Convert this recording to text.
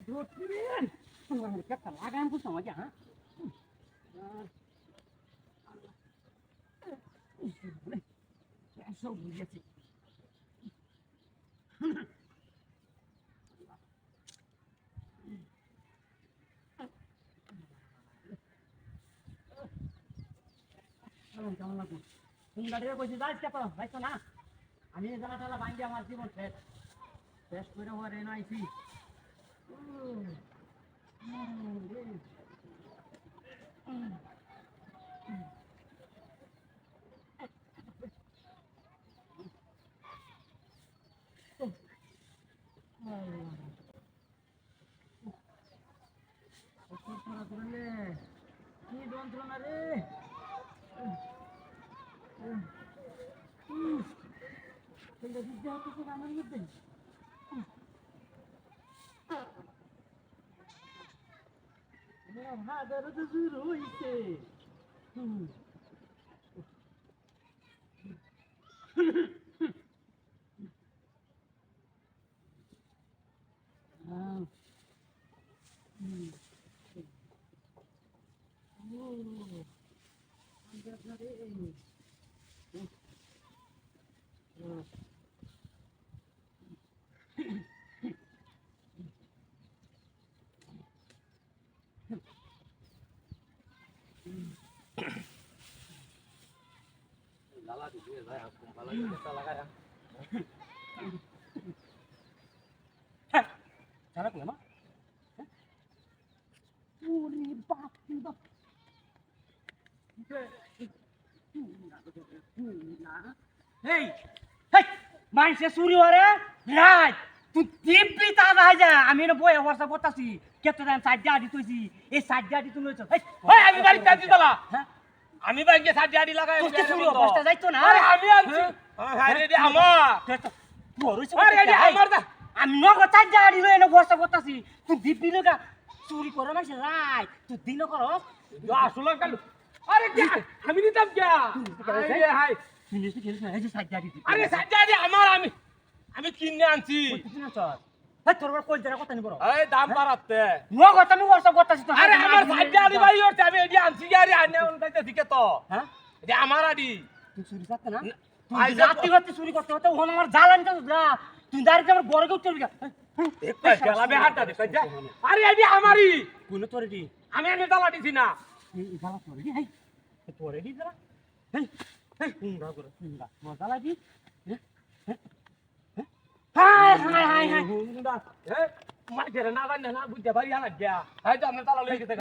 Dotin. Kata lagan pun sama aja, ha? So dia sih. কেমন লাগবে? তুমি গাড়িতে কইছি যাইছ কে তো যাইছ না? আমি জানা টালা ভাঙ্গি আমার জীবন শেষ। শেষ করে হওয়ার এনে আইছি। কি যন্ত্রণা রে আমার মধ্যে ভাগার তো শুরু হইছে Salah aku ya, Mak? Bapak. Hey, hey, মাইসে চুরি হরে রাত তুই দিব্যি তা রাই যা আমি না বই ওয়াসা করতাছি কত দাম সাজ্জা দি তুইছি এই সাজ্জা দি তুই লইছ এই ওই আমি বাড়ি কাটি দিলা আমি বাইকে সাজিয়াড়ি লাগাই তোকে চুরি অবস্থা যাইতো না আরে আমি আনছি হ্যাঁ রে আমার তোর হইছে আরে রে আমার দা আমি নগদ সাজ্জা দি লই না বসা করতাছি তুই দিব্যি লগা চুরি করে মাইসে রাত তুই দিন করস আসলে কাল আরে কি আমি নিতাম কি আরে হাই জিনিস কি খেলিস না এই যে সাজ্জা দি আরে সাজিয়াড়ি আমার আমি কিনে আনছি কইছিস না চল হ্যাঁ তোর কই জায়গা কথা নি বড় এই দাম বাড়াতে নগদ আমি বসা করতাছি তো আরে আমার সাজিয়াড়ি ভাই ওর আমি এডি আনছি আরে আনে ওন কাইতে দিকে তো হ্যাঁ এটা আমার আডি তুই চুরি করতে না আই রাত্রি রাত্রি চুরি করতে হতো ওখানে আমার জ্বালানি তো না তুই ডাইরেক্ট আমার বড় কেউ চলে গা একটা গেলাবে হাতটা দেখো যা আরে এডি আমারই কোন তোর দি আমি এনে ডালা দিছি না এই জ্বালা তোর দি হাই তোর দি জ্বালা হেই হেই হুঙ্গা করে হুঙ্গা মজা লাগি হাই হাই হাই হাই হুন্ডা এ মাঝে না জানে না বুঝতে পারি না গিয়া এই তো আমরা তালা লই গেছে